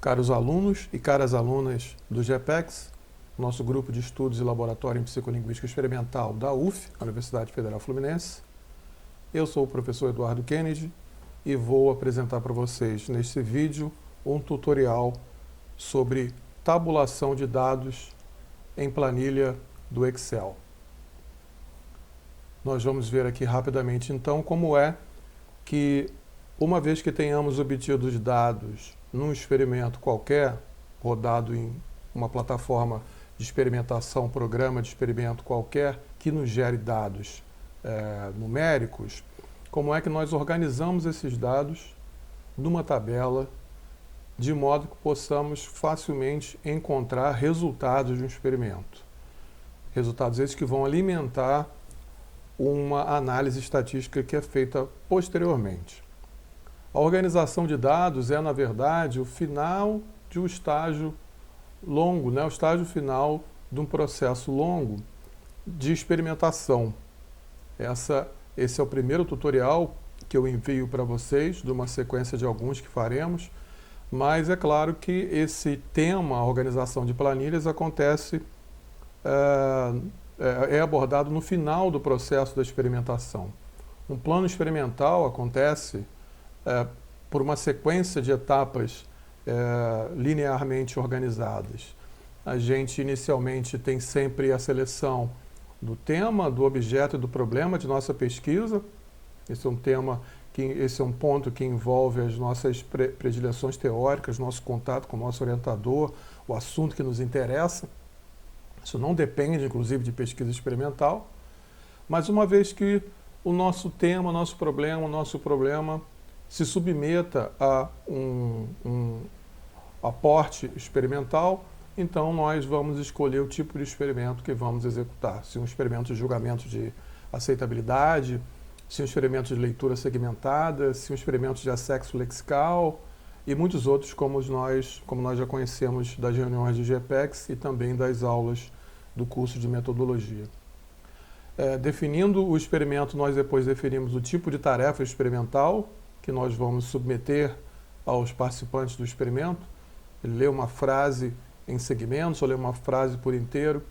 Caros alunos e caras alunas do GEPEX, nosso grupo de estudos e laboratório em psicolinguística experimental da UF, Universidade Federal Fluminense, eu sou o professor Eduardo Kennedy e vou apresentar para vocês neste vídeo um tutorial sobre tabulação de dados em planilha do Excel. Nós vamos ver aqui rapidamente então como é que, uma vez que tenhamos obtido os dados num experimento qualquer, rodado em uma plataforma de experimentação, programa de experimento qualquer, que nos gere dados numéricos, como é que nós organizamos esses dados numa tabela, de modo que possamos facilmente encontrar resultados de um experimento. Resultados esses que vão alimentar uma análise estatística que é feita posteriormente. A organização de dados é, na verdade, o final de um estágio longo, o estágio final de um processo longo de experimentação. Esse é o primeiro tutorial que eu envio para vocês, de uma sequência de alguns que faremos, mas é claro que esse tema, a organização de planilhas, acontece, é abordado no final do processo da experimentação. Um plano experimental acontece por uma sequência de etapas linearmente organizadas. A gente inicialmente tem sempre a seleção do tema, do objeto e do problema de nossa pesquisa. Esse é um ponto que envolve as nossas predileções teóricas, nosso contato com o nosso orientador, o assunto que nos interessa. Isso não depende, inclusive, de pesquisa experimental, mas uma vez que o nosso tema, o nosso problema se submeta a um aporte experimental, então nós vamos escolher o tipo de experimento que vamos executar. Se um experimento de julgamento de aceitabilidade, se um experimento de leitura segmentada, se um experimento de assexo lexical e muitos outros como nós já conhecemos das reuniões de GEPEX e também das aulas do curso de metodologia. Definindo o experimento, nós depois definimos o tipo de tarefa experimental que nós vamos submeter aos participantes do experimento. Ele lê uma frase em segmentos, ou lê uma frase por inteiro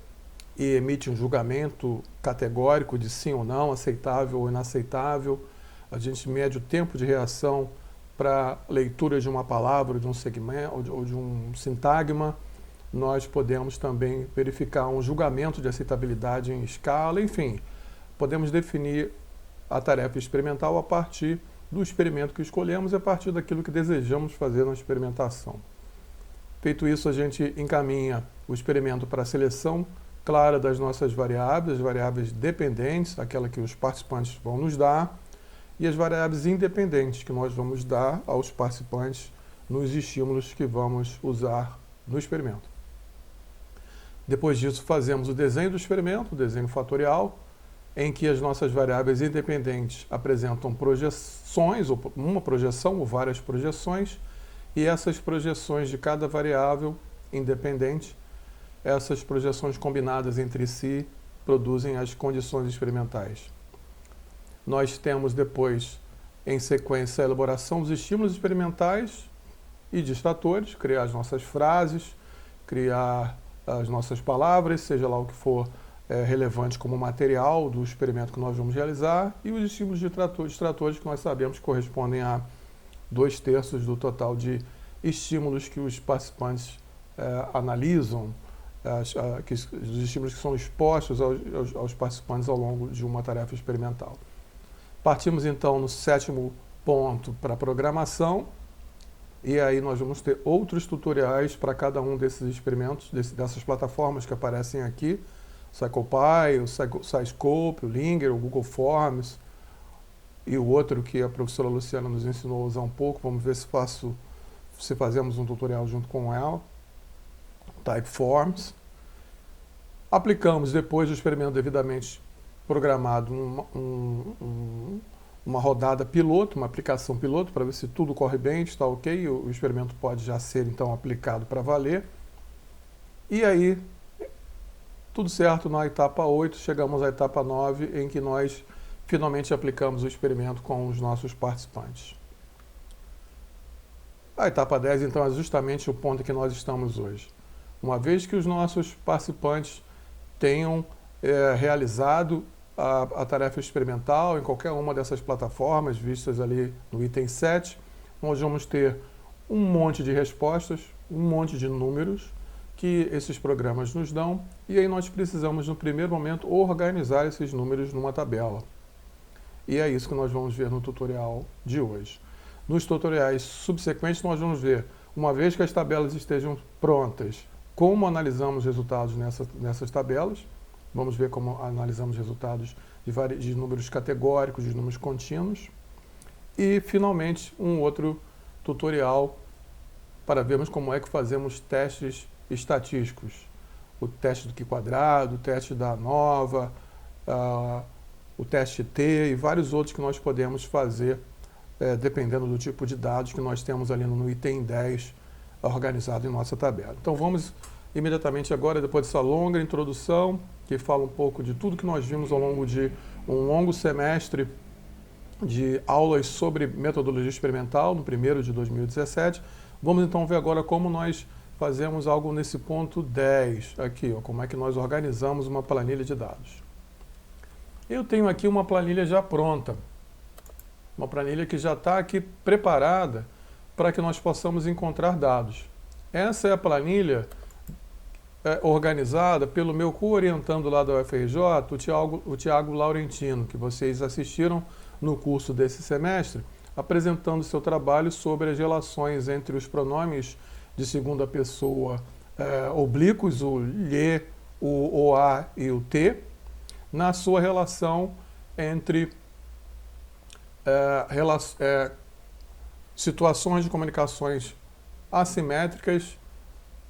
e emite um julgamento categórico de sim ou não, aceitável ou inaceitável. A gente mede o tempo de reação para leitura de uma palavra, de um segmento ou de um sintagma. Nós podemos também verificar um julgamento de aceitabilidade em escala, enfim, podemos definir a tarefa experimental a partir do experimento que escolhemos e a partir daquilo que desejamos fazer na experimentação. Feito isso, a gente encaminha o experimento para a seleção clara das nossas variáveis, as variáveis dependentes, aquela que os participantes vão nos dar, e as variáveis independentes que nós vamos dar aos participantes nos estímulos que vamos usar no experimento. Depois disso, fazemos o desenho do experimento, o desenho fatorial, em que as nossas variáveis independentes apresentam projeções, ou uma projeção ou várias projeções, e essas projeções de cada variável independente, essas projeções combinadas entre si, produzem as condições experimentais. Nós temos depois, em sequência, a elaboração dos estímulos experimentais e distratores, criar as nossas frases, criar as nossas palavras, seja lá o que for relevante como material do experimento que nós vamos realizar, e os estímulos distratores que nós sabemos que correspondem a 2/3 do total de estímulos que os participantes analisam, os estímulos que são expostos aos participantes ao longo de uma tarefa experimental. Partimos então no 7º ponto para a programação, e aí nós vamos ter outros tutoriais para cada um desses experimentos, dessas plataformas que aparecem aqui, o CyclePy, o SciScope, o Linger, o Google Forms, e o outro que a professora Luciana nos ensinou a usar um pouco. Vamos ver se fazemos um tutorial junto com ela. Typeforms. Aplicamos depois do experimento devidamente programado uma rodada piloto, uma aplicação piloto, para ver se tudo corre bem, está ok, o experimento pode já ser então aplicado para valer. E aí, tudo certo, na etapa 8, chegamos à etapa 9, em que nós finalmente aplicamos o experimento com os nossos participantes. A etapa 10, então, é justamente o ponto que nós estamos hoje. Uma vez que os nossos participantes tenham realizado a tarefa experimental em qualquer uma dessas plataformas vistas ali no item 7, nós vamos ter um monte de respostas, um monte de números que esses programas nos dão, e aí nós precisamos, no primeiro momento, organizar esses números numa tabela. E é isso que nós vamos ver no tutorial de hoje. Nos tutoriais subsequentes, nós vamos ver, uma vez que as tabelas estejam prontas, como analisamos resultados nessas tabelas. Vamos ver como analisamos resultados de números categóricos, de números contínuos. E, finalmente, um outro tutorial para vermos como é que fazemos testes estatísticos. O teste do Q², o teste da ANOVA, o teste T e vários outros que nós podemos fazer, dependendo do tipo de dados que nós temos ali no item 10 organizado em nossa tabela. Então vamos imediatamente agora, depois dessa longa introdução, que fala um pouco de tudo que nós vimos ao longo de um longo semestre de aulas sobre metodologia experimental, no primeiro de 2017. Vamos então ver agora como nós fazemos algo nesse ponto 10, aqui, ó, como é que nós organizamos uma planilha de dados. Eu tenho aqui uma planilha já pronta, uma planilha que já está aqui preparada para que nós possamos encontrar dados. Essa é a planilha organizada pelo meu co-orientando lá da UFRJ, o Tiago Laurentino, que vocês assistiram no curso desse semestre, apresentando seu trabalho sobre as relações entre os pronomes de segunda pessoa oblíquos, o lhe, o a e o t, na sua relação entre situações de comunicações assimétricas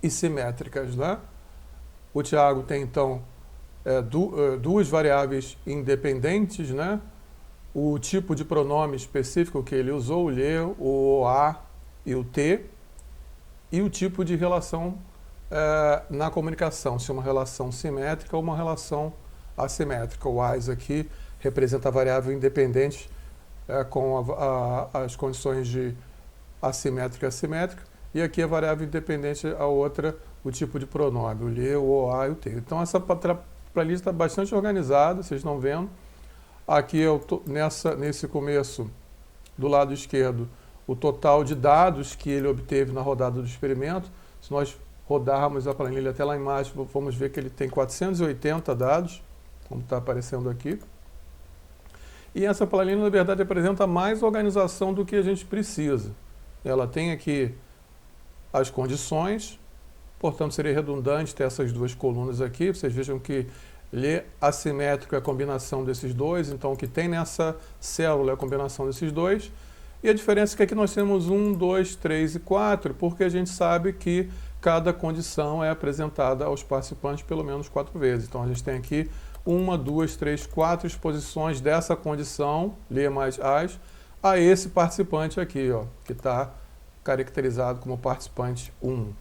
e simétricas, né? O Tiago tem, então, duas variáveis independentes, né? O tipo de pronome específico que ele usou, o lhe, o a e o t, e o tipo de relação na comunicação, se é uma relação simétrica ou uma relação assimétrica. O AS aqui representa a variável independente com as condições de assimétrica e assimétrica, e aqui a variável independente, a outra, o tipo de pronome, o lhe, o a e o t. Então essa planilha está bastante organizada, vocês estão vendo. Aqui eu tô nesse começo, do lado esquerdo, o total de dados que ele obteve na rodada do experimento. Se nós rodarmos a planilha até lá embaixo, vamos ver que ele tem 480 dados, como está aparecendo aqui. E essa planilha, na verdade, apresenta mais organização do que a gente precisa. Ela tem aqui as condições, portanto seria redundante ter essas duas colunas aqui. Vocês vejam que lhe assimétrico é a combinação desses dois, então o que tem nessa célula é a combinação desses dois. E a diferença é que aqui nós temos 1, 2, 3 e 4, porque a gente sabe que cada condição é apresentada aos participantes pelo menos 4 vezes. Então a gente tem aqui 1, 2, 3, 4 exposições dessa condição, lhe mais as, a esse participante aqui, ó, que está caracterizado como participante 1.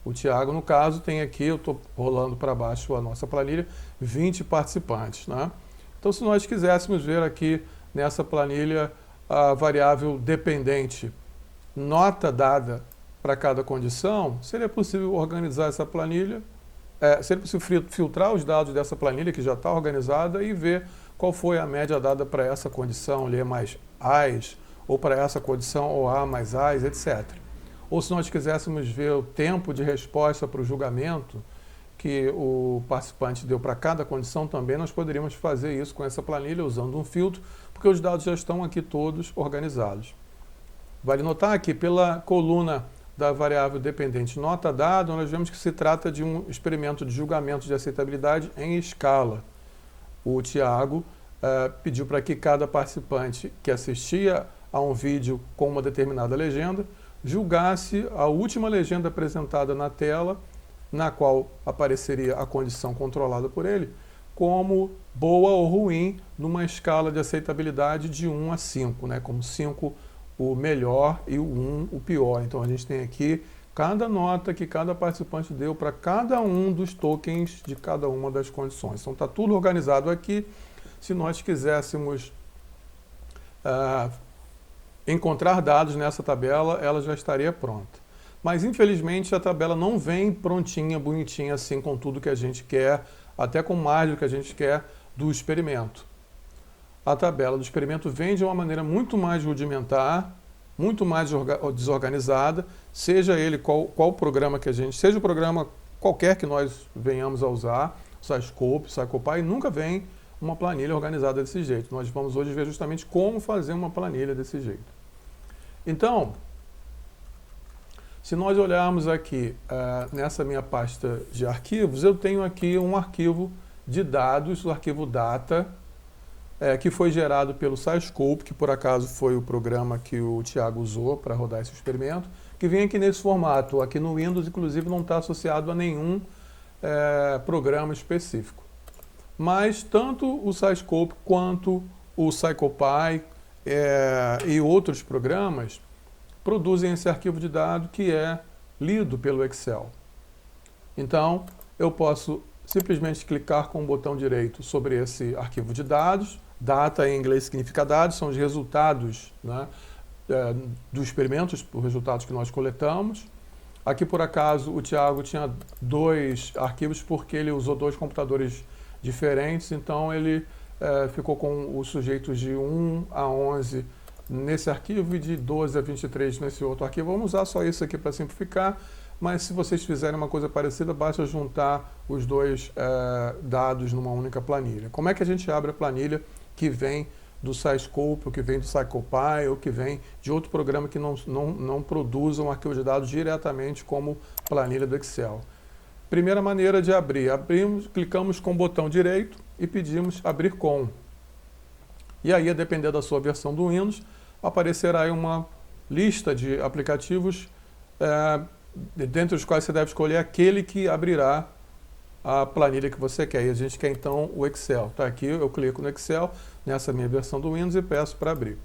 O Tiago, no caso, tem aqui, eu estou rolando para baixo a nossa planilha, 20 participantes, né? Então, se nós quiséssemos ver aqui nessa planilha a variável dependente, nota dada para cada condição, seria possível organizar essa planilha, seria possível filtrar os dados dessa planilha que já está organizada e ver qual foi a média dada para essa condição, lhe mais as, ou para essa condição, ou a mais as, etc. Ou se nós quiséssemos ver o tempo de resposta para o julgamento que o participante deu para cada condição, também nós poderíamos fazer isso com essa planilha usando um filtro, porque os dados já estão aqui todos organizados. Vale notar que pela coluna da variável dependente nota dada, nós vemos que se trata de um experimento de julgamento de aceitabilidade em escala. O Tiago pediu para que cada participante que assistia a um vídeo com uma determinada legenda julgasse a última legenda apresentada na tela, na qual apareceria a condição controlada por ele, como boa ou ruim numa escala de aceitabilidade de 1 a 5, né? Como 5 o melhor e o 1 o pior. Então a gente tem aqui cada nota que cada participante deu para cada um dos tokens de cada uma das condições. Então está tudo organizado aqui. Se nós quiséssemos encontrar dados nessa tabela, ela já estaria pronta. Mas, infelizmente, a tabela não vem prontinha, bonitinha, assim, com tudo que a gente quer, até com mais do que a gente quer do experimento. A tabela do experimento vem de uma maneira muito mais rudimentar, muito mais desorganizada, seja ele qual programa que a gente... Seja o programa qualquer que nós venhamos a usar, SciScope, SciCopy, nunca vem uma planilha organizada desse jeito. Nós vamos hoje ver justamente como fazer uma planilha desse jeito. Então, se nós olharmos aqui nessa minha pasta de arquivos, eu tenho aqui um arquivo de dados, o arquivo data, que foi gerado pelo SciScope, que por acaso foi o programa que o Tiago usou para rodar esse experimento, que vem aqui nesse formato. Aqui no Windows, inclusive, não está associado a nenhum programa específico. Mas tanto o SciScope quanto o SciCopy e outros programas produzem esse arquivo de dados que é lido pelo Excel. Então, eu posso simplesmente clicar com o botão direito sobre esse arquivo de dados. Data em inglês significa dados, são os resultados, né, do experimento, os resultados que nós coletamos. Aqui, por acaso, o Tiago tinha 2 arquivos porque ele usou 2 computadores diferentes, então ele ficou com os sujeitos de 1 a 11 nesse arquivo e de 12 a 23 nesse outro arquivo. Vamos usar só isso aqui para simplificar, mas se vocês fizerem uma coisa parecida, basta juntar os 2 dados numa única planilha. Como é que a gente abre a planilha que vem do SciScope, ou que vem do SciCopy, ou que vem de outro programa que não produza um arquivo de dados diretamente como planilha do Excel? Primeira maneira de abrir, clicamos com o botão direito e pedimos abrir com. E aí, a depender da sua versão do Windows, aparecerá aí uma lista de aplicativos, dentre os quais você deve escolher aquele que abrirá a planilha que você quer. E a gente quer então o Excel. Está aqui, eu clico no Excel, nessa minha versão do Windows, e peço para abrir.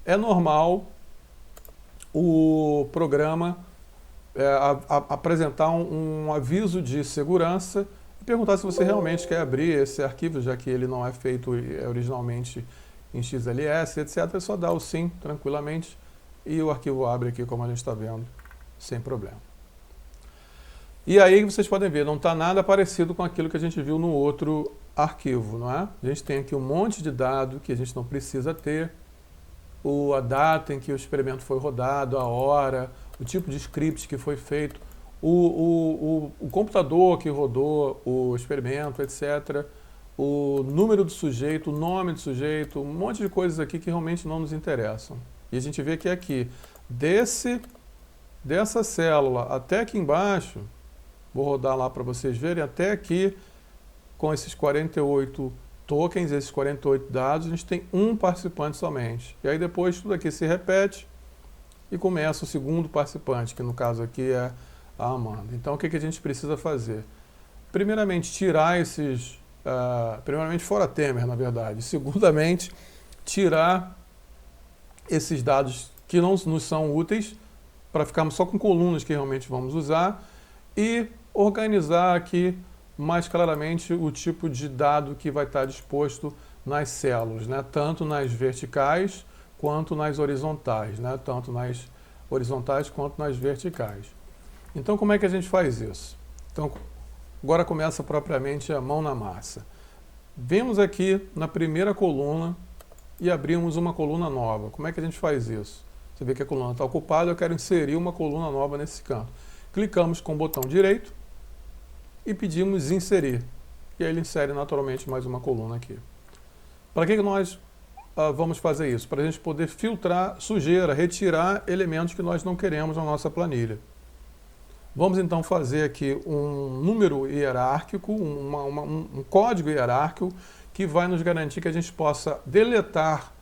É normal o programa apresentar um aviso de segurança e perguntar se você realmente quer abrir esse arquivo, já que ele não é feito originalmente em XLS, etc. É só dar o sim tranquilamente e o arquivo abre aqui, como a gente está vendo, sem problema. E aí vocês podem ver, não está nada parecido com aquilo que a gente viu no outro arquivo, não é? A gente tem aqui um monte de dado que a gente não precisa ter, a data em que o experimento foi rodado, a hora, o tipo de script que foi feito, o computador que rodou o experimento, etc., o número do sujeito, o nome do sujeito, um monte de coisas aqui que realmente não nos interessam. E a gente vê que aqui, dessa célula até aqui embaixo, vou rodar lá para vocês verem, até aqui, com esses 48 tokens, esses 48 dados, a gente tem um participante somente. E aí depois tudo aqui se repete e começa o segundo participante, que no caso aqui é a Amanda. Então o que a gente precisa fazer? Primeiramente, tirar esses... primeiramente, fora Temer, na verdade. Segundamente, tirar esses dados que não nos são úteis, para ficarmos só com colunas que realmente vamos usar, e organizar aqui mais claramente o tipo de dado que vai estar disposto nas células, né? Tanto nas verticais quanto nas horizontais, né? Tanto nas horizontais quanto nas verticais. Então, como é que a gente faz isso? Então, agora começa propriamente a mão na massa. Vemos aqui na primeira coluna e abrimos uma coluna nova. Como é que a gente faz isso? Você vê que a coluna está ocupada, eu quero inserir uma coluna nova nesse canto. Clicamos com o botão direito e pedimos inserir. E aí ele insere naturalmente mais uma coluna aqui. Para que nós vamos fazer isso? Para a gente poder filtrar sujeira, retirar elementos que nós não queremos na nossa planilha. Vamos então fazer aqui um número hierárquico, um código hierárquico que vai nos garantir que a gente possa deletar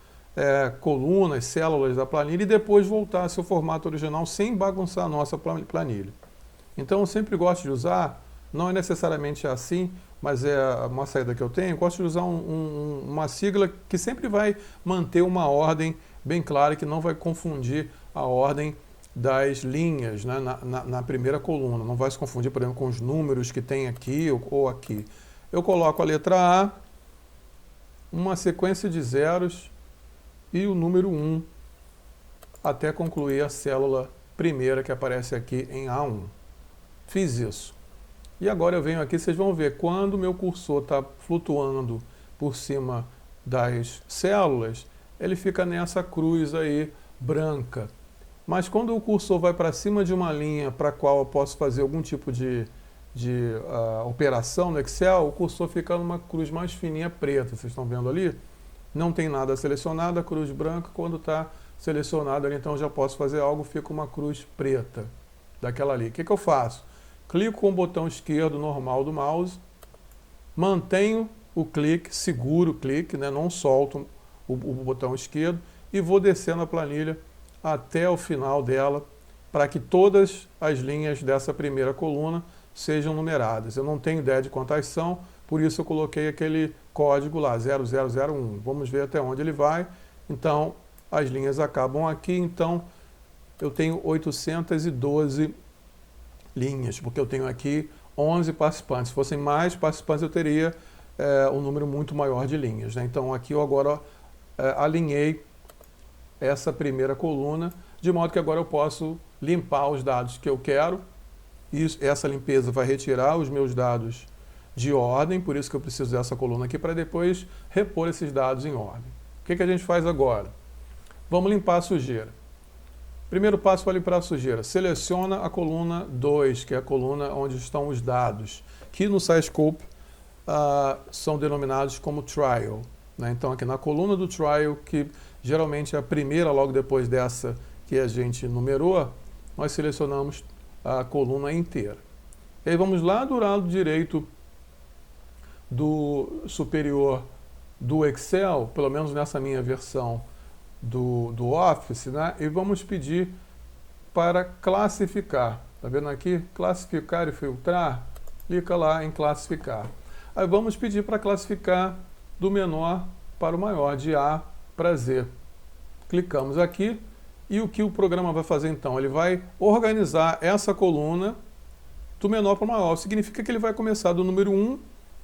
colunas, células da planilha e depois voltar ao seu formato original sem bagunçar a nossa planilha. Então eu sempre gosto de usar, não é necessariamente assim, mas é uma saída que eu tenho, eu gosto de usar uma sigla que sempre vai manter uma ordem bem clara, que não vai confundir a ordem das linhas, né, na primeira coluna. Não vai se confundir, por exemplo, com os números que tem aqui ou aqui. Eu coloco a letra A, uma sequência de zeros e o número 1 até concluir a célula primeira que aparece aqui em A1. Fiz isso. E agora eu venho aqui, vocês vão ver, quando o meu cursor está flutuando por cima das células, ele fica nessa cruz aí branca. Mas quando o cursor vai para cima de uma linha para a qual eu posso fazer algum tipo de operação no Excel, o cursor fica numa cruz mais fininha preta. Vocês estão vendo ali? Não tem nada selecionado, a cruz branca, quando está selecionado ali, então eu já posso fazer algo, fica uma cruz preta daquela ali. O que eu faço? Clico com o botão esquerdo normal do mouse, mantenho o clique, seguro o clique, né, não solto o botão esquerdo e vou descendo a planilha até o final dela, para que todas as linhas dessa primeira coluna sejam numeradas. Eu não tenho ideia de quantas são, por isso eu coloquei aquele código lá, 0001. Vamos ver até onde ele vai. Então, as linhas acabam aqui, então eu tenho 812 linhas, porque eu tenho aqui 11 participantes. Se fossem mais participantes, eu teria um número muito maior de linhas, né? Então aqui eu agora alinhei essa primeira coluna, de modo que agora eu posso limpar os dados que eu quero. Essa limpeza vai retirar os meus dados de ordem, por isso que eu preciso dessa coluna aqui, para depois repor esses dados em ordem. O que a gente faz agora? Vamos limpar a sujeira. Primeiro passo para limpar a sujeira. Seleciona a coluna 2, que é a coluna onde estão os dados, que no SciScope são denominados como trial, né? Então aqui na coluna do trial, que geralmente é a primeira logo depois dessa que a gente numerou, nós selecionamos a coluna inteira. E aí vamos lá do lado direito do superior do Excel, pelo menos nessa minha versão do Office, né? E vamos pedir para classificar. Está vendo aqui? Classificar e filtrar. Clica lá em classificar. Aí vamos pedir para classificar do menor para o maior, de A para Z. Clicamos aqui e o que o programa vai fazer então? Ele vai organizar essa coluna do menor para o maior. Significa que ele vai começar do número 1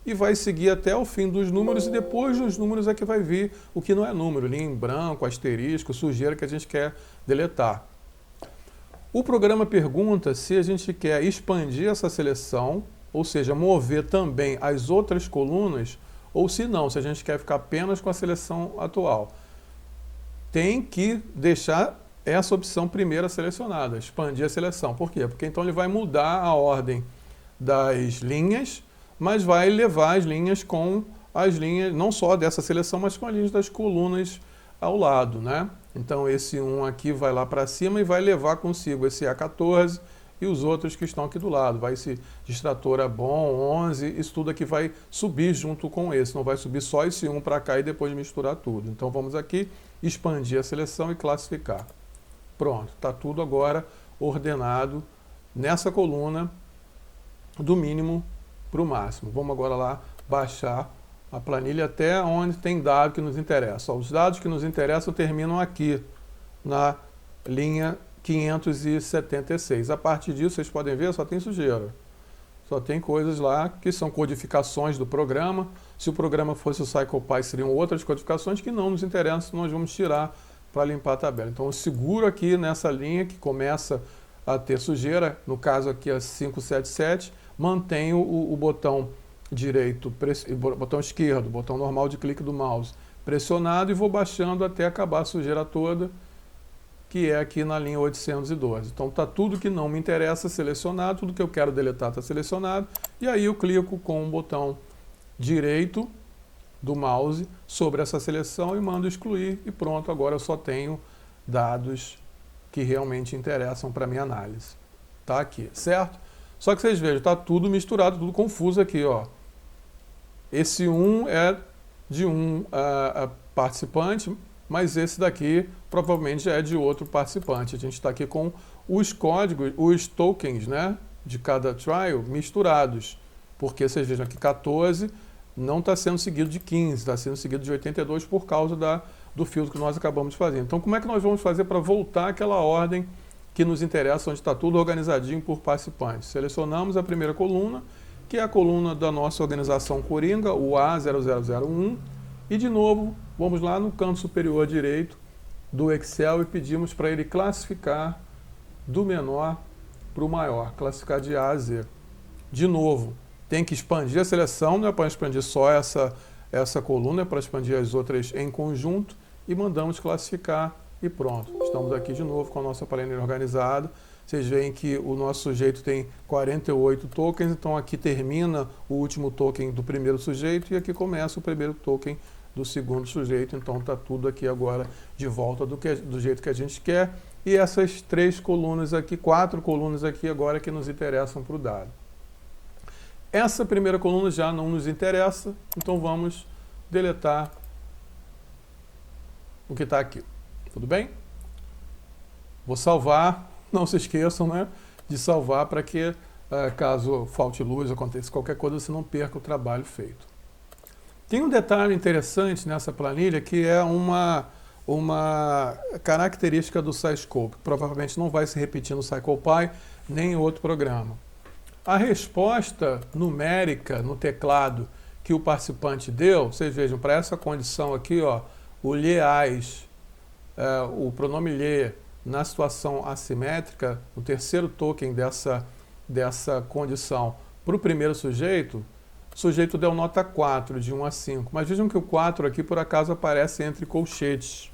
e vai seguir até o fim dos números, e depois dos números é que vai vir o que não é número, linha em branco, asterisco, sujeira que a gente quer deletar. O programa pergunta se a gente quer expandir essa seleção, ou seja, mover também as outras colunas, ou se não, se a gente quer ficar apenas com a seleção atual. Tem que deixar essa opção primeira selecionada, expandir a seleção. Por quê? Porque então ele vai mudar a ordem das linhas, mas vai levar as linhas com as linhas, não só dessa seleção, mas com as linhas das colunas ao lado, né? Então esse 1 aqui vai lá para cima e vai levar consigo esse A14 e os outros que estão aqui do lado. Vai esse distratora bom, 11, isso tudo aqui vai subir junto com esse, não vai subir só esse 1 para cá e depois misturar tudo. Então vamos aqui expandir a seleção e classificar. Pronto, está tudo agora ordenado nessa coluna do mínimo para o máximo. Vamos agora lá baixar a planilha até onde tem dado que nos interessa. Os dados que nos interessam terminam aqui, na linha 576. A partir disso, vocês podem ver, só tem sujeira. Só tem coisas lá que são codificações do programa. Se o programa fosse o CyclePy, seriam outras codificações que não nos interessam, nós vamos tirar para limpar a tabela. Então eu seguro aqui nessa linha que começa a ter sujeira, no caso aqui a 577, mantenho o botão direito, botão esquerdo, botão normal de clique do mouse pressionado e vou baixando até acabar a sujeira toda, que é aqui na linha 812. Então está tudo que não me interessa selecionado, tudo que eu quero deletar está selecionado, e aí eu clico com o botão direito do mouse sobre essa seleção e mando excluir, e pronto, agora eu só tenho dados que realmente interessam para minha análise. Tá aqui, certo? Só que vocês vejam, está tudo misturado, tudo confuso aqui, ó. Esse 1 é de um participante, mas esse daqui provavelmente já é de outro participante. A gente está aqui com os códigos, os tokens, né, de cada trial misturados, porque vocês vejam aqui 14 não está sendo seguido de 15, está sendo seguido de 82 por causa do filtro que nós acabamos de fazer. Então como é que nós vamos fazer para voltar àquela ordem que nos interessa, onde está tudo organizadinho por participantes? Selecionamos a primeira coluna, que é a coluna da nossa organização Coringa, o A0001, e de novo, vamos lá no canto superior direito, do Excel e pedimos para ele classificar do menor para o maior, classificar de A a Z. De novo, tem que expandir a seleção, não é para expandir só essa coluna, é para expandir as outras em conjunto e mandamos classificar e pronto. Estamos aqui de novo com a nossa planilha organizada. Vocês veem que o nosso sujeito tem 48 tokens, então aqui termina o último token do primeiro sujeito e aqui começa o primeiro token do segundo sujeito, então está tudo aqui agora de volta do jeito que a gente quer. E essas 3 colunas aqui, 4 colunas aqui agora que nos interessam para o dado. Essa primeira coluna já não nos interessa, então vamos deletar o que está aqui. Tudo bem? Vou salvar, não se esqueçam, né, de salvar para que, caso falte luz, aconteça qualquer coisa, você não perca o trabalho feito. Tem um detalhe interessante nessa planilha que é uma característica do SciScope, que provavelmente não vai se repetir no CyclePy nem em outro programa. A resposta numérica no teclado que o participante deu, vocês vejam, para essa condição aqui, ó, o lheás, o pronome lhe, na situação assimétrica, o terceiro token dessa condição para o primeiro sujeito, o sujeito deu nota 4, de 1 a 5. Mas vejam que o 4 aqui, por acaso, aparece entre colchetes.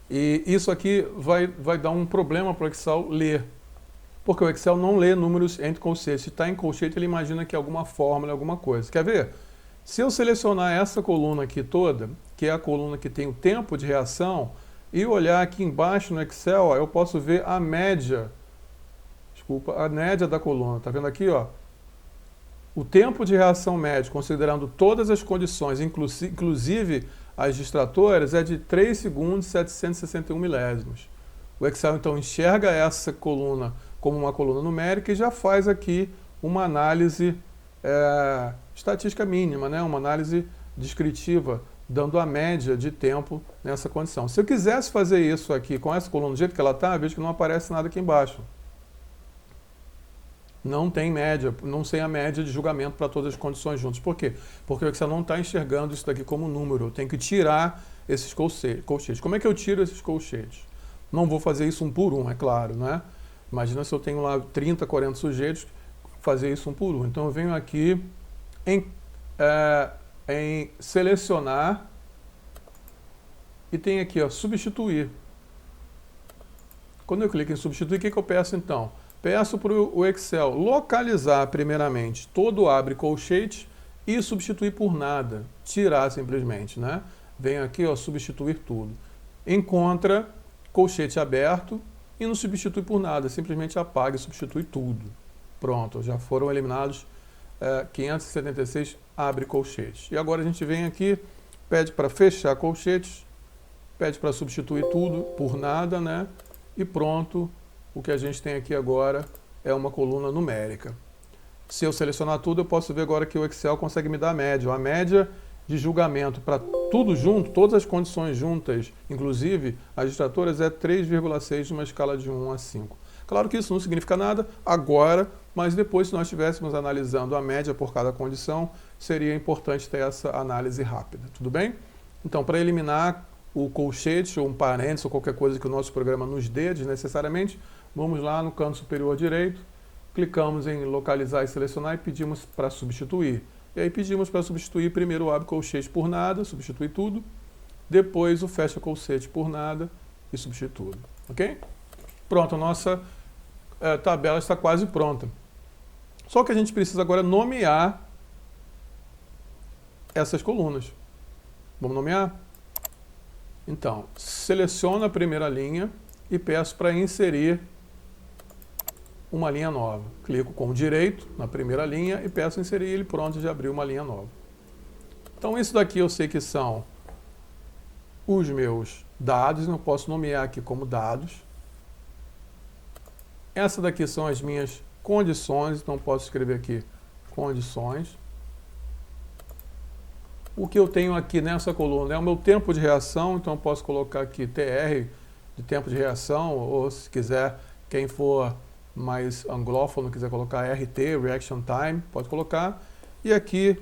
E isso aqui vai dar um problema para o Excel ler. Porque o Excel não lê números entre colchetes. Se está em colchete, ele imagina que é alguma fórmula, alguma coisa. Quer ver? Se eu selecionar essa coluna aqui toda, que é a coluna que tem o tempo de reação, e olhar aqui embaixo no Excel, ó, eu posso ver a média. Desculpa, a média da coluna. Está vendo aqui, ó? O tempo de reação médio, considerando todas as condições, inclusive as distratoras, é de 3 segundos e 761 milésimos. O Excel, então, enxerga essa coluna como uma coluna numérica e já faz aqui uma análise estatística mínima, né? Uma análise descritiva, dando a média de tempo nessa condição. Se eu quisesse fazer isso aqui com essa coluna do jeito que ela está, vejo que não aparece nada aqui embaixo. Não tem média, não sei a média de julgamento para todas as condições juntas. Por quê? Porque o Excel não está enxergando isso daqui como número. Eu tenho que tirar esses colchetes. Como é que eu tiro esses colchetes? Não vou fazer isso um por um, é claro, né? Imagina se eu tenho lá 30, 40 sujeitos, fazer isso um por um. Então eu venho aqui em selecionar e tem aqui, ó, substituir. Quando eu clico em substituir, o que eu peço então? Peço para o Excel localizar primeiramente todo o abre colchete e substituir por nada, tirar simplesmente, né? Venho aqui, ó, substituir tudo. Encontra colchete aberto e não substitui por nada, simplesmente apaga e substitui tudo. Pronto, já foram eliminados 576 abre colchetes. E agora a gente vem aqui, pede para fechar colchetes, pede para substituir tudo por nada, né? E pronto, o que a gente tem aqui agora é uma coluna numérica. Se eu selecionar tudo, eu posso ver agora que o Excel consegue me dar a média. A média de julgamento para tudo junto, todas as condições juntas, inclusive as distratoras, é 3,6 numa escala de 1 a 5. Claro que isso não significa nada agora, mas depois, se nós estivéssemos analisando a média por cada condição, seria importante ter essa análise rápida. Tudo bem? Então, para eliminar o colchete ou um parênteses ou qualquer coisa que o nosso programa nos dê desnecessariamente, vamos lá no canto superior direito, clicamos em localizar e selecionar e pedimos para substituir. E aí pedimos para substituir primeiro o abre colchete por nada, substitui tudo, depois o fecha colchete por nada e substitui tudo. Ok? Pronto, a nossa tabela está quase pronta. Só que a gente precisa agora nomear essas colunas. Vamos nomear? Então, seleciono a primeira linha e peço para inserir uma linha nova. Clico com o direito na primeira linha e peço inserir ele, pronto, já abriu uma linha nova. Então isso daqui eu sei que são os meus dados, não posso nomear aqui como dados. Essa daqui são as minhas condições, então posso escrever aqui condições. O que eu tenho aqui nessa coluna é o meu tempo de reação, então eu posso colocar aqui TR de tempo de reação, ou se quiser, quem for mais anglófono, quiser colocar RT, Reaction Time, pode colocar. E aqui,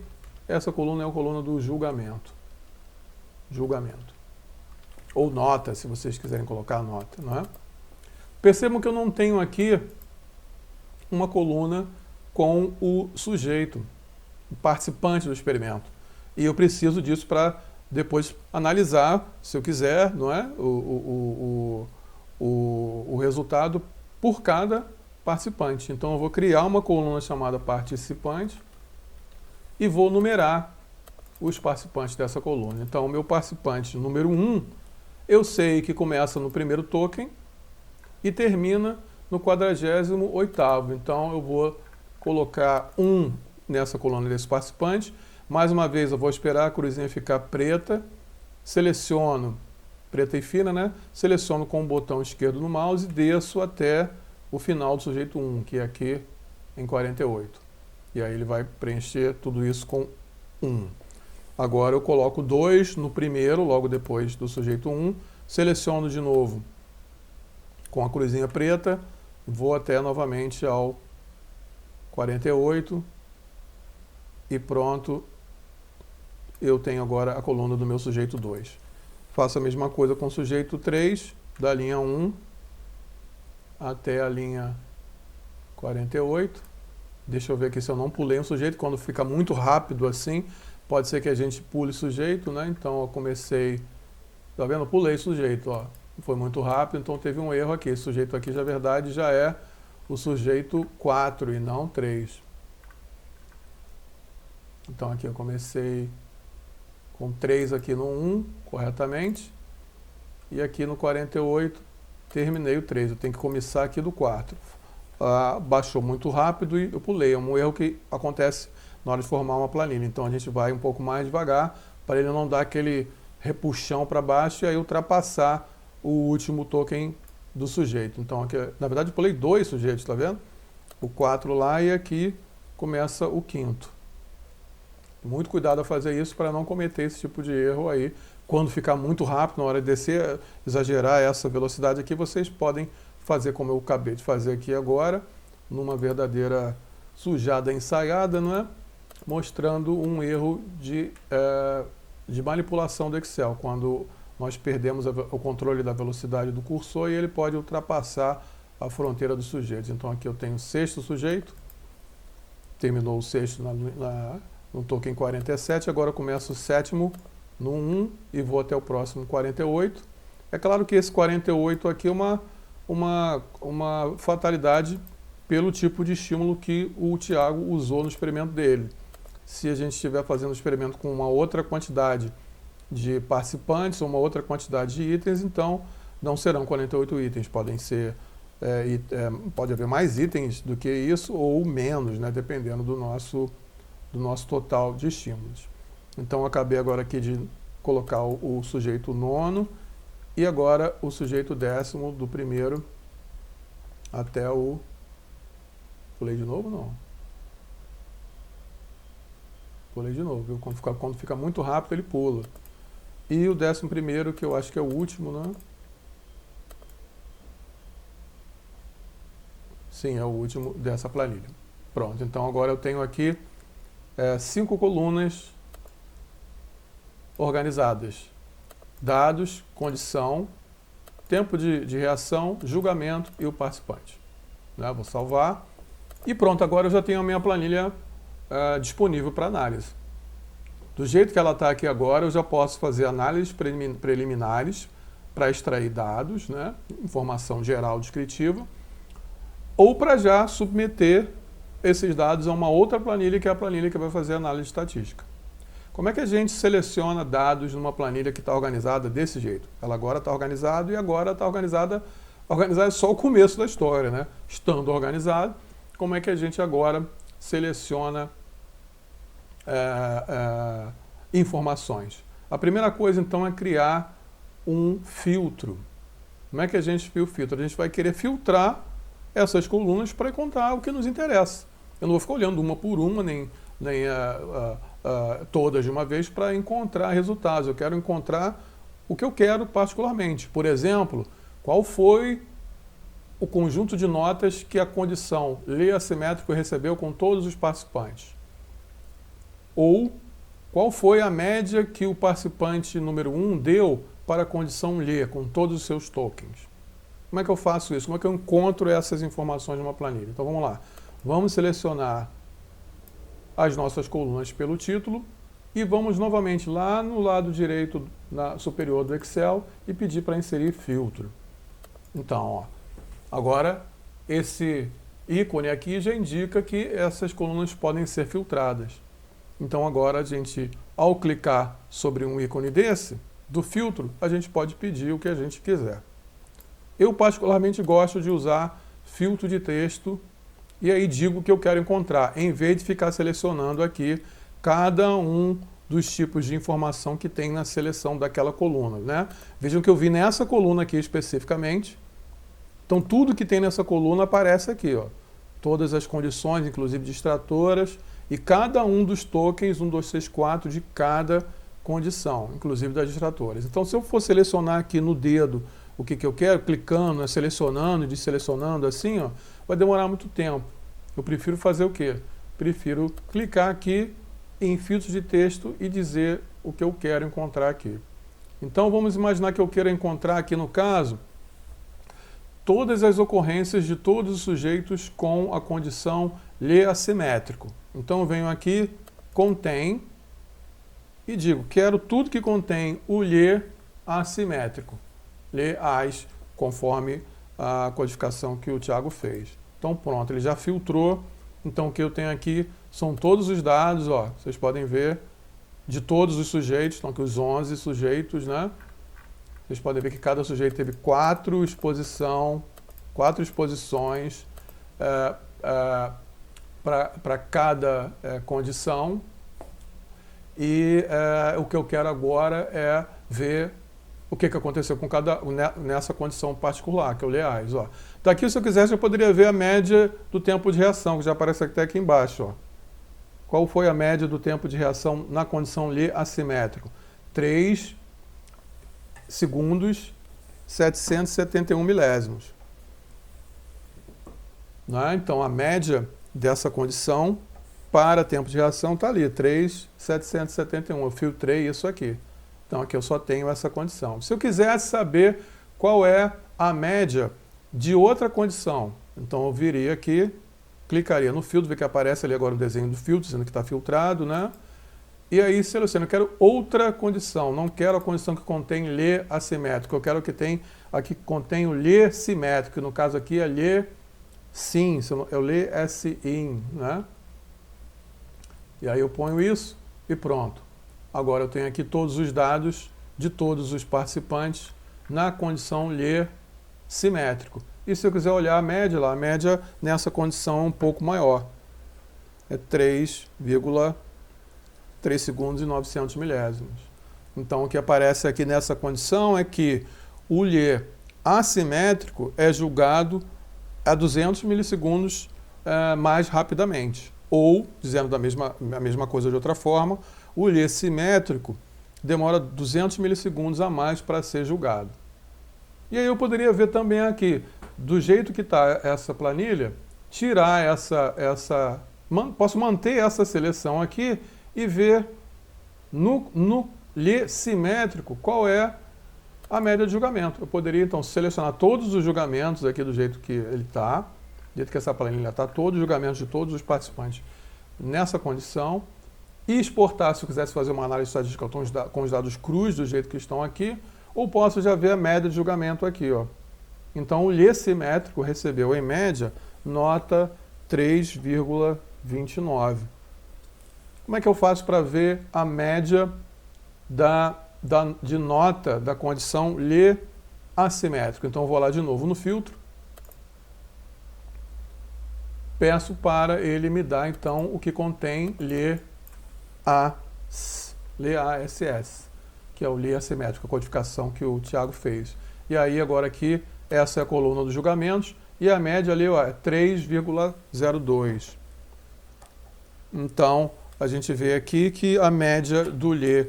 essa coluna é a coluna do julgamento. Julgamento. ou nota, se vocês quiserem colocar nota, não é? Percebam que eu não tenho aqui uma coluna com o sujeito, o participante do experimento. E eu preciso disso para depois analisar, se eu quiser, não é? O resultado por cada participante. Então eu vou criar uma coluna chamada participante e vou numerar os participantes dessa coluna. Então o meu participante número 1, eu sei que começa no primeiro token e termina no 48º. Então eu vou colocar 1 nessa coluna desse participante. Mais uma vez eu vou esperar a cruzinha ficar preta, seleciono, preta e fina, né? Seleciono com o botão esquerdo no mouse e desço até o final do sujeito 1, que é aqui em 48. E aí ele vai preencher tudo isso com 1. Agora eu coloco 2 no primeiro, logo depois do sujeito 1, seleciono de novo com a cruzinha preta, vou até novamente ao 48 e pronto, eu tenho agora a coluna do meu sujeito 2. Faço a mesma coisa com o sujeito 3, da linha 1 até a linha 48. Deixa eu ver aqui se eu não pulei um sujeito. Quando fica muito rápido assim, pode ser que a gente pule sujeito, né? Então eu comecei, tá vendo? Pulei sujeito, ó. Foi muito rápido, então teve um erro aqui. Esse sujeito aqui, na verdade, já é o sujeito 4 e não 3. Então aqui eu comecei com 3 aqui no 1, corretamente. E aqui no 48, terminei o 3. Eu tenho que começar aqui do 4. Baixou muito rápido e eu pulei. É um erro que acontece na hora de formar uma planilha. Então a gente vai um pouco mais devagar para ele não dar aquele repuxão para baixo e aí ultrapassar o último token do sujeito. Então aqui, na verdade, eu pulei 2 sujeitos, tá vendo? O 4 lá e aqui começa o 5º. Muito cuidado a fazer isso para não cometer esse tipo de erro aí. Quando ficar muito rápido, na hora de descer, exagerar essa velocidade aqui, vocês podem fazer como eu acabei de fazer aqui agora, numa verdadeira sujada ensaiada, não é? Mostrando um erro de manipulação do Excel, quando nós perdemos o controle da velocidade do cursor e ele pode ultrapassar a fronteira dos sujeitos. Então aqui eu tenho o 6º sujeito, terminou o 6º no token 47, agora eu começo o 7º no 1 e vou até o próximo 48. É claro que esse 48 aqui é uma fatalidade pelo tipo de estímulo que o Tiago usou no experimento dele. Se a gente estiver fazendo o experimento com uma outra quantidade de participantes ou uma outra quantidade de itens, então não serão 48 itens, podem ser, pode haver mais itens do que isso ou menos, né, dependendo do nosso total de estímulos. Então eu acabei agora aqui de colocar o sujeito 9º e agora o sujeito 10º do primeiro até o... Pulei de novo? Não. Pulei de novo, viu? Quando fica muito rápido ele pula. E o 11º, que eu acho que é o último, né? Sim, é o último dessa planilha. Pronto, então agora eu tenho aqui 5 colunas organizadas. Dados, condição, tempo de reação, julgamento e o participante. Né? Vou salvar. E pronto, agora eu já tenho a minha planilha disponível para análise. Do jeito que ela está aqui agora, eu já posso fazer análises preliminares para extrair dados, né? Informação geral descritiva, ou para já submeter esses dados a uma outra planilha, que é a planilha que vai fazer análise estatística. Como é que a gente seleciona dados numa planilha que está organizada desse jeito? Ela agora está organizada e agora está organizada é só o começo da história, né? Estando organizado, como é que a gente agora seleciona informações? A primeira coisa, então, é criar um filtro. Como é que a gente filtra? A gente vai querer filtrar essas colunas para encontrar o que nos interessa. Eu não vou ficar olhando uma por uma, nem todas de uma vez para encontrar resultados. Eu quero encontrar o que eu quero particularmente. Por exemplo, qual foi o conjunto de notas que a condição Lie assimétrico recebeu com todos os participantes? Ou qual foi a média que o participante número 1 deu para a condição Lê, com todos os seus tokens. Como é que eu faço isso? Como é que eu encontro essas informações numa planilha? Então vamos lá. Vamos selecionar as nossas colunas pelo título e vamos novamente lá no lado direito superior do Excel e pedir para inserir filtro. Então, ó, agora esse ícone aqui já indica que essas colunas podem ser filtradas. Então agora a gente, ao clicar sobre um ícone desse, do filtro, a gente pode pedir o que a gente quiser. Eu particularmente gosto de usar filtro de texto e aí digo o que eu quero encontrar, em vez de ficar selecionando aqui cada um dos tipos de informação que tem na seleção daquela coluna, né? Vejam que eu vi nessa coluna aqui especificamente. Então tudo que tem nessa coluna aparece aqui, ó. Todas as condições, inclusive distratoras, e cada um dos tokens, 1, 2, 3, 4 de cada condição, inclusive das distratoras. Então se eu for selecionar aqui no dedo o que eu quero, clicando, selecionando e desselecionando assim, ó, vai demorar muito tempo. Eu prefiro fazer o quê? Prefiro clicar aqui em filtros de texto e dizer o que eu quero encontrar aqui. Então vamos imaginar que eu queira encontrar aqui no caso todas as ocorrências de todos os sujeitos com a condição Lê assimétrico. Então eu venho aqui, contém, e digo, quero tudo que contém o Lê assimétrico. Lê as, conforme a codificação que o Thiago fez. Então pronto, ele já filtrou. Então o que eu tenho aqui são todos os dados, ó, vocês podem ver, de todos os sujeitos, estão aqui os 11 sujeitos, né? Vocês podem ver que cada sujeito teve 4 exposições para cada condição. E o que eu quero agora é ver o que aconteceu com nessa condição particular, que é o Leais. Ó. Daqui, se eu quisesse, eu poderia ver a média do tempo de reação, que já aparece até aqui embaixo. Ó. Qual foi a média do tempo de reação na condição Lê assimétrico? 3 segundos, 771 milésimos. Né? Então, a média dessa condição para tempo de reação está ali, 3,771. Eu filtrei isso aqui. Então, aqui eu só tenho essa condição. Se eu quisesse saber qual é a média de outra condição, então eu viria aqui, clicaria no filtro, vê que aparece ali agora o desenho do filtro, dizendo que está filtrado, né? E aí seleciono, eu quero outra condição, não quero a condição que contém Lê assimétrico, eu quero que contém o Lê simétrico, no caso aqui é Lê sim, é o Lê S-in, né? E aí eu ponho isso e pronto. Agora eu tenho aqui todos os dados de todos os participantes na condição Lê simétrico. E se eu quiser olhar a média lá, a média nessa condição é um pouco maior. É 3,3 segundos e 900 milésimos. Então o que aparece aqui nessa condição é que o Lê assimétrico é julgado a 200 milissegundos mais rapidamente. Ou, dizendo a mesma coisa de outra forma, o Lê simétrico demora 200 milissegundos a mais para ser julgado. E aí eu poderia ver também aqui, do jeito que está essa planilha, tirar posso manter essa seleção aqui e ver no Lê simétrico qual é a média de julgamento. Eu poderia então selecionar todos os julgamentos aqui do jeito que ele está, do jeito que essa planilha está, todos os julgamentos de todos os participantes nessa condição, e exportar, se eu quisesse fazer uma análise estatística com os dados crus, do jeito que estão aqui, ou posso já ver a média de julgamento aqui. Ó. Então, o Lê simétrico recebeu, em média, nota 3,29. Como é que eu faço para ver a média de nota da condição Lê assimétrico? Então, eu vou lá de novo no filtro. Peço para ele me dar, então, o que contém Lê ASS, que é o Lê assimétrico, a codificação que o Thiago fez. E aí, agora aqui, essa é a coluna dos julgamentos, e a média ali ó, é 3,02. Então, a gente vê aqui que a média do Lê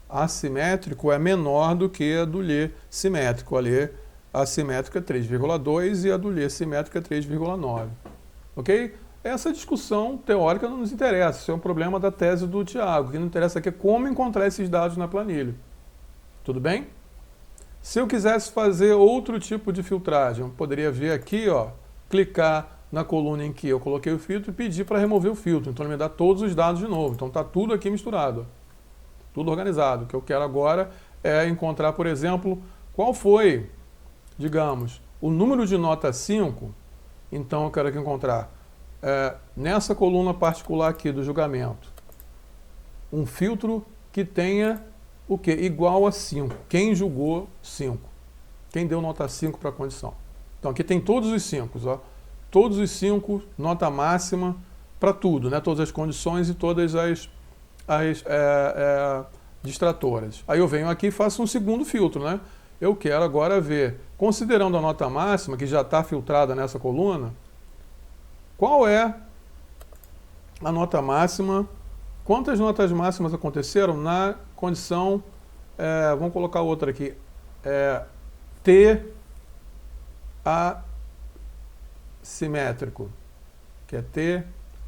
assimétrico é menor do que a do Lê simétrico. A Lê assimétrica é 3,2 e a do Lê simétrica é 3,9. Ok? Essa discussão teórica não nos interessa, isso é um problema da tese do Thiago. O que nos interessa aqui é como encontrar esses dados na planilha. Tudo bem? Se eu quisesse fazer outro tipo de filtragem, eu poderia vir aqui, ó, clicar na coluna em que eu coloquei o filtro e pedir para remover o filtro. Então ele me dá todos os dados de novo. Então está tudo aqui misturado, tudo organizado. O que eu quero agora é encontrar, por exemplo, qual foi, digamos, o número de nota 5. Então eu quero aqui encontrar, nessa coluna particular aqui do julgamento, um filtro que tenha o quê? Igual a 5. Quem julgou 5? Quem deu nota 5 para a condição? Então aqui tem todos os 5, ó. Todos os 5, nota máxima para tudo, né? Todas as condições e todas as distratoras. Aí eu venho aqui e faço um segundo filtro, né? Eu quero agora ver, considerando a nota máxima, que já está filtrada nessa coluna, qual é a nota máxima, quantas notas máximas aconteceram na condição, vamos colocar outra aqui, T assimétrico, que é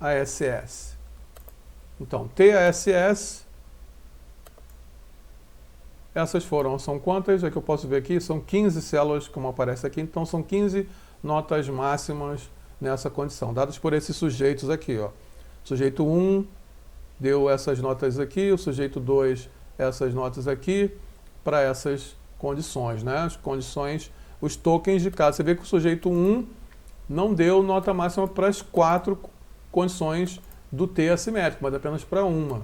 TASS. Então, TASS, essas são quantas? É que eu posso ver aqui, são 15 células, como aparece aqui, então são 15 notas máximas nessa condição, dadas por esses sujeitos aqui, ó. Sujeito 1 deu essas notas aqui, o sujeito 2 essas notas aqui, para essas condições, né? As condições, os tokens de cada. Você vê que o sujeito 1 não deu nota máxima para as 4 condições do T assimétrico, mas apenas para uma.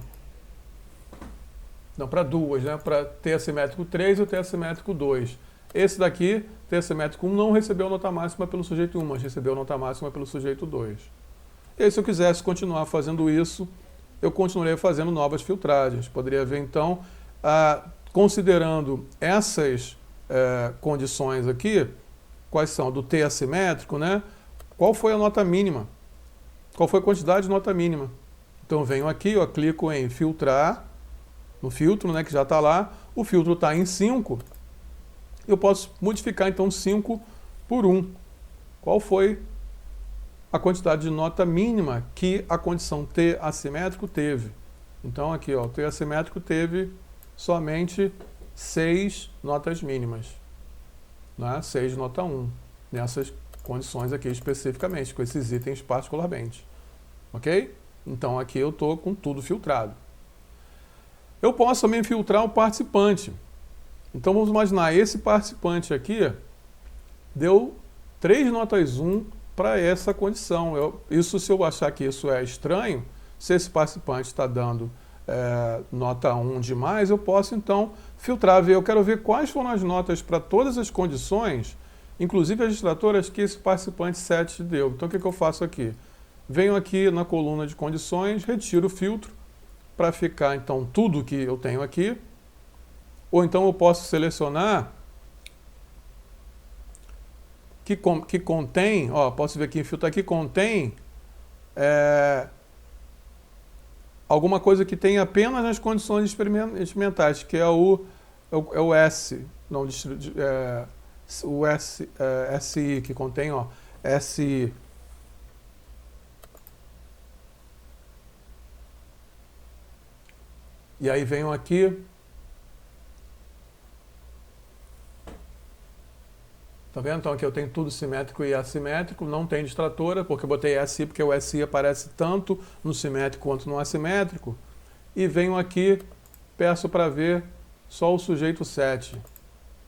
Não, para duas, né? Para T assimétrico 3 e o T assimétrico 2. Esse daqui, T assimétrico 1, não recebeu nota máxima pelo sujeito 1, mas recebeu nota máxima pelo sujeito 2. E aí, se eu quisesse continuar fazendo isso, eu continuaria fazendo novas filtragens. Poderia ver, então, considerando essas condições aqui, quais são? Do T assimétrico, né? Qual foi a nota mínima? Qual foi a quantidade de nota mínima? Então, eu venho aqui, eu clico em filtrar, no filtro, né, que já está lá. O filtro está em 5. Eu posso modificar, então, 5 por 1. Qual foi a quantidade de nota mínima que a condição T assimétrico teve? Então, aqui, ó, o T assimétrico teve somente 6 notas mínimas, né? 6 nota 1, nessas condições aqui especificamente, com esses itens particularmente. Ok? Então, aqui eu estou com tudo filtrado. Eu posso também filtrar o participante. Então, vamos imaginar, esse participante aqui deu 3 notas 1 para essa condição. Isso, se eu achar que isso é estranho, se esse participante está dando nota 1 demais, eu posso, então, filtrar. Eu quero ver quais foram as notas para todas as condições, inclusive as distratoras, que esse participante 7 deu. Então, o que eu faço aqui? Venho aqui na coluna de condições, retiro o filtro, para ficar, então, tudo que eu tenho aqui. Ou então eu posso selecionar que contém, ó, posso ver aqui em filtro, aqui contém alguma coisa que tem apenas nas condições experimentais, que é o S, não, o SI, que contém, ó, SI. E aí venho aqui, tá vendo? Então aqui eu tenho tudo simétrico e assimétrico, não tem distratora, porque eu botei SI, porque o SI aparece tanto no simétrico quanto no assimétrico. E venho aqui, peço para ver só o sujeito 7.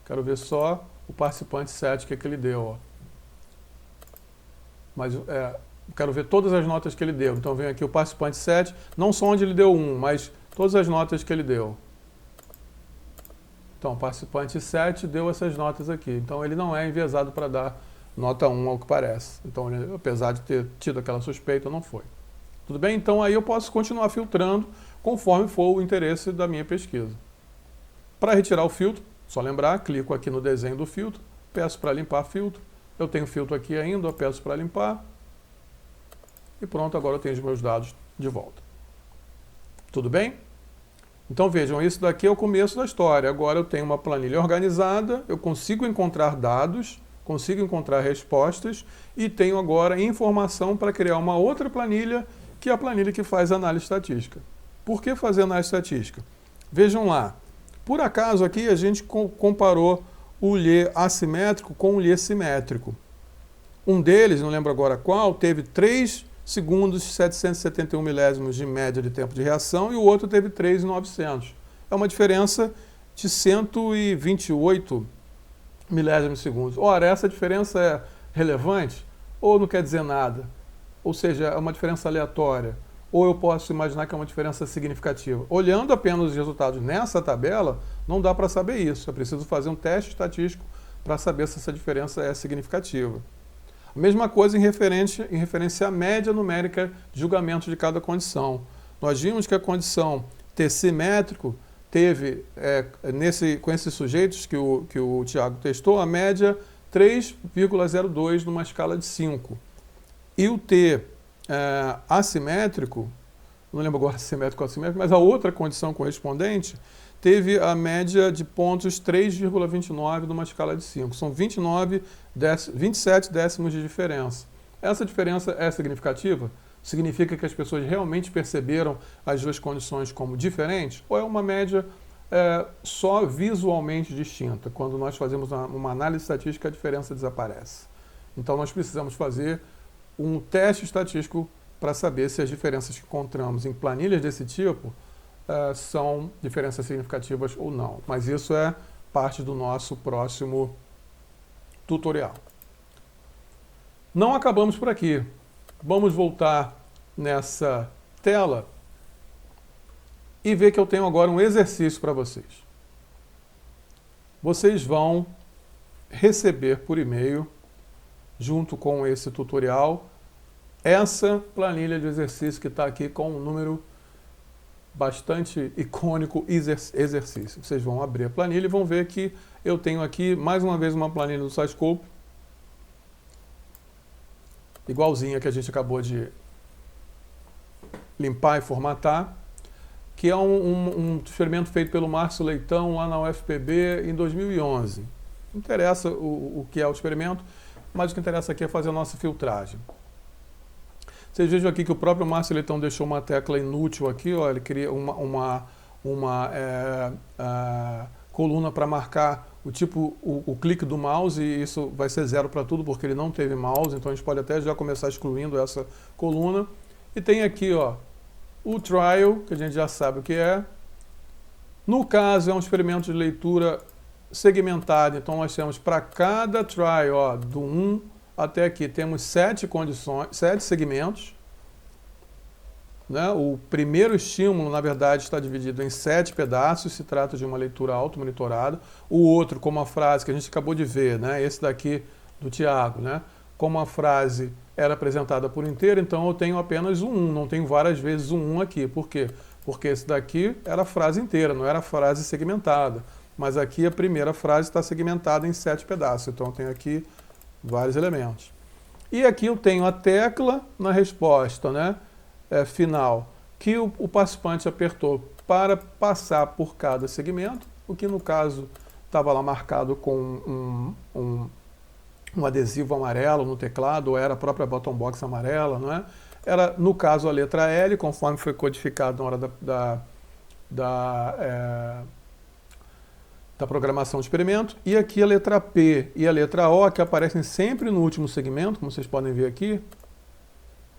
Quero ver só o participante 7, que ele deu, ó. Mas quero ver todas as notas que ele deu. Então venho aqui o participante 7, não só onde ele deu 1, mas todas as notas que ele deu. Então, o participante 7 deu essas notas aqui. Então, ele não é enviesado para dar nota 1, ao que parece. Então, ele, apesar de ter tido aquela suspeita, não foi. Tudo bem? Então, aí eu posso continuar filtrando conforme for o interesse da minha pesquisa. Para retirar o filtro, só lembrar, clico aqui no desenho do filtro, peço para limpar filtro. Eu tenho filtro aqui ainda, eu peço para limpar. E pronto, agora eu tenho os meus dados de volta. Tudo bem? Então vejam, isso daqui é o começo da história. Agora eu tenho uma planilha organizada, eu consigo encontrar dados, consigo encontrar respostas e tenho agora informação para criar uma outra planilha, que é a planilha que faz análise estatística. Por que fazer análise estatística? Vejam lá, Por acaso aqui a gente comparou o lhe assimétrico com o lhe simétrico. Um deles, não lembro agora qual, teve 3 segundos 771 milésimos de média de tempo de reação e o outro teve 3,900. É uma diferença de 128 milésimos de segundos. Ora, essa diferença é relevante ou não quer dizer nada? Ou seja, é uma diferença aleatória? Ou eu posso imaginar que é uma diferença significativa? Olhando apenas os resultados nessa tabela, não dá para saber isso. É preciso fazer um teste estatístico para saber se essa diferença é significativa. A mesma coisa em referência à média numérica de julgamento de cada condição. Nós vimos que a condição T simétrico teve, com esses sujeitos que o Tiago testou, a média 3,02 numa escala de 5. E o T assimétrico, não lembro agora simétrico ou assimétrico, mas a outra condição correspondente teve a média de pontos 3,29 numa escala de 5. São 27 décimos de diferença. Essa diferença é significativa? Significa que as pessoas realmente perceberam as duas condições como diferentes? Ou é uma média só visualmente distinta? Quando nós fazemos uma análise estatística, a diferença desaparece. Então nós precisamos fazer um teste estatístico para saber se as diferenças que encontramos em planilhas desse tipo são diferenças significativas ou não. Mas isso é parte do nosso próximo tutorial. Não acabamos por aqui. Vamos voltar nessa tela e ver que eu tenho agora um exercício para vocês. Vocês vão receber por e-mail, junto com esse tutorial, essa planilha de exercício que está aqui com um número bastante icônico, exercício. Vocês vão abrir a planilha e vão ver que eu tenho aqui, mais uma vez, uma planilha do SciScope, igualzinha que a gente acabou de limpar e formatar, que é um experimento feito pelo Márcio Leitão lá na UFPB em 2011. Não interessa o que é o experimento, mas o que interessa aqui é fazer a nossa filtragem. Vocês vejam aqui que o próprio Márcio Leitão deixou uma tecla inútil aqui, ó, ele cria uma coluna para marcar o clique do mouse, e isso vai ser 0 para tudo, porque ele não teve mouse, então a gente pode até já começar excluindo essa coluna. E tem aqui, ó, o trial, que a gente já sabe o que é. No caso, é um experimento de leitura segmentado, então nós temos para cada trial, ó, do 1 até aqui, temos 7 segmentos. Né? O primeiro estímulo, na verdade, está dividido em 7 pedaços, se trata de uma leitura auto-monitorada. O outro, como a frase que a gente acabou de ver, né? Esse daqui do Tiago, né? Como a frase era apresentada por inteiro, então eu tenho apenas um 1, não tenho várias vezes um 1 aqui. Por quê? Porque esse daqui era a frase inteira, não era a frase segmentada. Mas aqui a primeira frase está segmentada em 7 pedaços, então eu tenho aqui vários elementos. E aqui eu tenho a tecla na resposta, né? Final, que o participante apertou para passar por cada segmento, o que no caso estava lá marcado com um adesivo amarelo no teclado, ou era a própria bottom box amarela, não é? Era, no caso, a letra L, conforme foi codificado na hora da programação do experimento, e aqui a letra P e a letra O, que aparecem sempre no último segmento, como vocês podem ver aqui,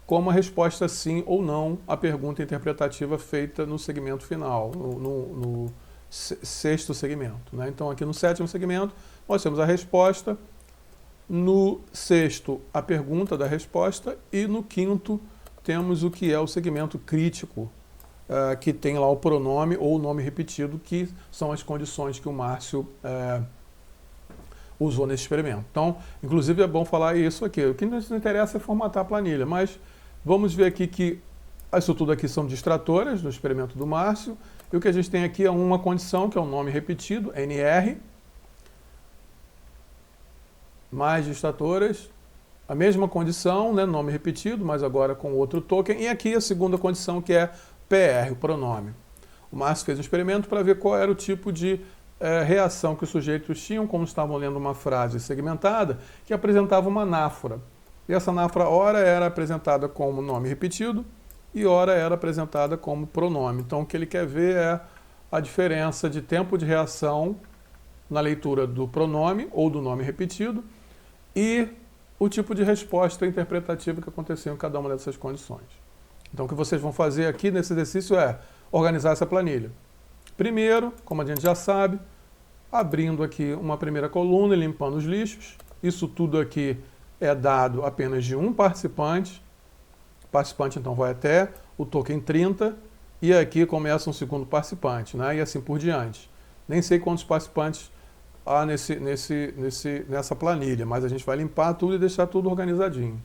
como a resposta sim ou não à pergunta interpretativa feita no segmento final, no sexto segmento. Né? Então, aqui no sétimo segmento, nós temos a resposta, no sexto, a pergunta da resposta, e no quinto, temos o que é o segmento crítico, que tem lá o pronome ou o nome repetido, que são as condições que o Márcio usou nesse experimento. Então, inclusive, é bom falar isso aqui. O que nos interessa é formatar a planilha, mas vamos ver aqui que isso tudo aqui são distratoras do experimento do Márcio, e o que a gente tem aqui é uma condição, que é um nome repetido, NR, mais distratoras, a mesma condição, né, nome repetido, mas agora com outro token, e aqui a segunda condição, que é PR, o pronome. O Márcio fez um experimento para ver qual era o tipo de reação que os sujeitos tinham, como estavam lendo uma frase segmentada, que apresentava uma anáfora. E essa anáfora, ora era apresentada como nome repetido, e ora era apresentada como pronome. Então, o que ele quer ver é a diferença de tempo de reação na leitura do pronome ou do nome repetido e o tipo de resposta interpretativa que aconteceu em cada uma dessas condições. Então, o que vocês vão fazer aqui nesse exercício é organizar essa planilha. Primeiro, como a gente já sabe, abrindo aqui uma primeira coluna e limpando os lixos. Isso tudo aqui é dado apenas de um participante. O participante, então, vai até o token 30 e aqui começa um segundo participante, né? E assim por diante. Nem sei quantos participantes há nessa planilha, mas a gente vai limpar tudo e deixar tudo organizadinho.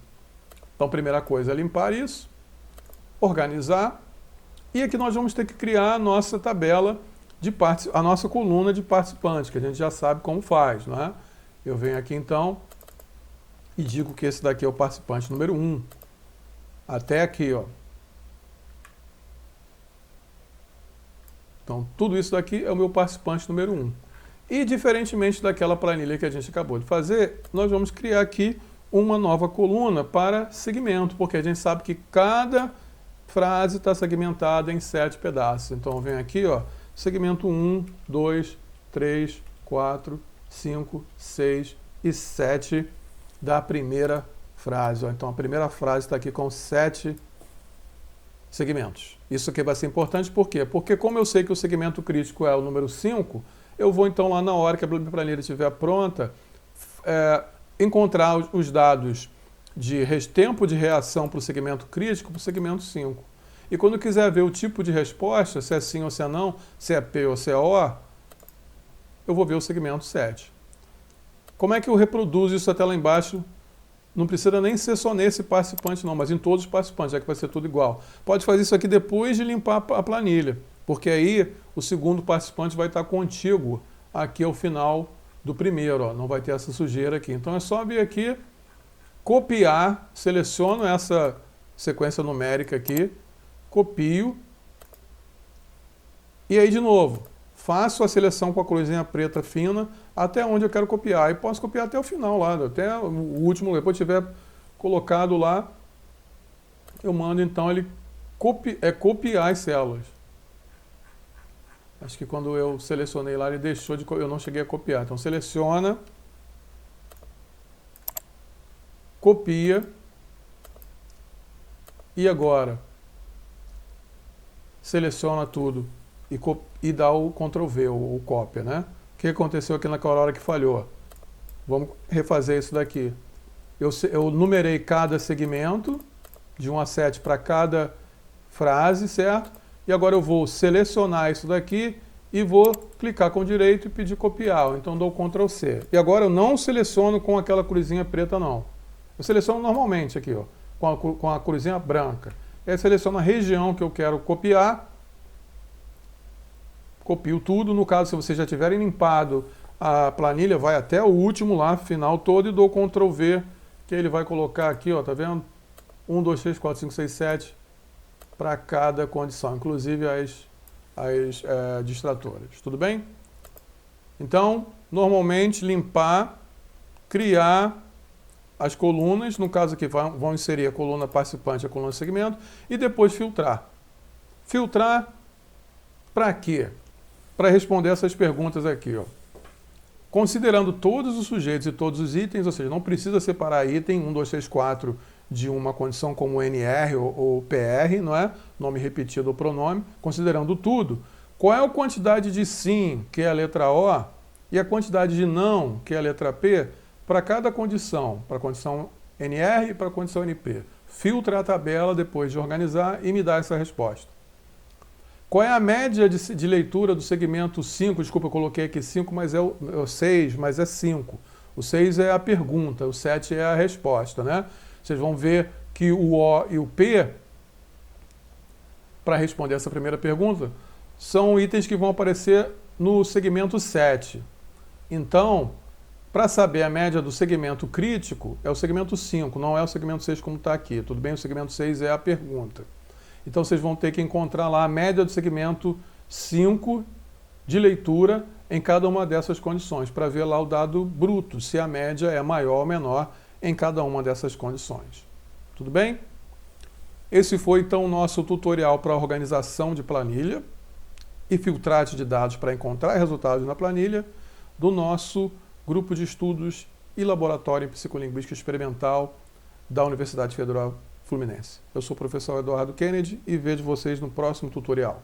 Então, a primeira coisa é limpar isso, organizar, e aqui nós vamos ter que criar a nossa tabela a nossa coluna de participantes, que a gente já sabe como faz, né? Eu venho aqui então e digo que esse daqui é o participante número 1. Até aqui, ó. Então, tudo isso daqui é o meu participante número 1. E, diferentemente daquela planilha que a gente acabou de fazer, nós vamos criar aqui uma nova coluna para segmento, porque a gente sabe que cada frase está segmentada em 7 pedaços. Então, eu venho aqui, ó, segmento 1, 2, 3, 4, 5, 6 e 7 da primeira frase. Ó. Então, a primeira frase está aqui com 7 segmentos. Isso aqui vai ser importante, por quê? Porque como eu sei que o segmento crítico é o número 5, eu vou então lá na hora que a planilha estiver pronta, encontrar os dados de tempo de reação para o segmento crítico para o segmento 5. E quando eu quiser ver o tipo de resposta, se é sim ou se é não, se é P ou se é O, eu vou ver o segmento 7. Como é que eu reproduzo isso até lá embaixo? Não precisa nem ser só nesse participante não, mas em todos os participantes, já que vai ser tudo igual. Pode fazer isso aqui depois de limpar a planilha, porque aí o segundo participante vai estar contíguo aqui ao final do primeiro, ó, não vai ter essa sujeira aqui. Então é só vir aqui, copiar, seleciono essa sequência numérica aqui, copio, e aí de novo, faço a seleção com a cruzinha preta fina até onde eu quero copiar. E posso copiar até o final lá, até o último, depois tiver colocado lá, eu mando então ele copiar as células. Acho que quando eu selecionei lá, ele deixou de... Eu não cheguei a copiar. Então, seleciona, copia, e agora seleciona tudo e dá o Ctrl V, ou cópia, né? O que aconteceu aqui naquela hora que falhou? Vamos refazer isso daqui. Eu numerei cada segmento, de 1 a 7 para cada frase, certo? E agora eu vou selecionar isso daqui e vou clicar com o direito e pedir copiar. Então dou Ctrl C. E agora eu não seleciono com aquela cruzinha preta, não. Eu seleciono normalmente aqui, ó, com a cruzinha branca. E aí seleciono a região que eu quero copiar. Copio tudo. No caso, se vocês já tiverem limpado a planilha, vai até o último lá, final todo, e dou Ctrl V, que ele vai colocar aqui, ó, tá vendo? 1, 2, 3, 4, 5, 6, 7 para cada condição, inclusive as distratoras. Tudo bem? Então, normalmente, limpar, criar as colunas, no caso aqui vão inserir a coluna participante e a coluna segmento, e depois filtrar. Filtrar para quê? Para responder essas perguntas aqui, ó. Considerando todos os sujeitos e todos os itens, ou seja, não precisa separar item 1, 2, 3, 4 de uma condição como NR ou PR, não é? Nome repetido ou pronome. Considerando tudo, qual é a quantidade de sim, que é a letra O, e a quantidade de não, que é a letra P, para cada condição, para a condição NR e para a condição NP. Filtra a tabela depois de organizar e me dá essa resposta. Qual é a média de leitura do segmento 5? Desculpa, eu coloquei aqui 5, mas é o 6, mas é 5. O 6 é a pergunta, o 7 é a resposta, né? Vocês vão ver que o O e o P, para responder essa primeira pergunta, são itens que vão aparecer no segmento 7. Então, para saber a média do segmento crítico, é o segmento 5, não é o segmento 6 como está aqui. Tudo bem? O segmento 6 é a pergunta. Então, vocês vão ter que encontrar lá a média do segmento 5 de leitura em cada uma dessas condições, para ver lá o dado bruto, se a média é maior ou menor em cada uma dessas condições. Tudo bem? Esse foi, então, o nosso tutorial para a organização de planilha. e filtragem de dados para encontrar resultados na planilha do nosso grupo de estudos e laboratório em psicolinguística experimental da Universidade Federal Fluminense. Eu sou o professor Eduardo Kennedy e vejo vocês no próximo tutorial.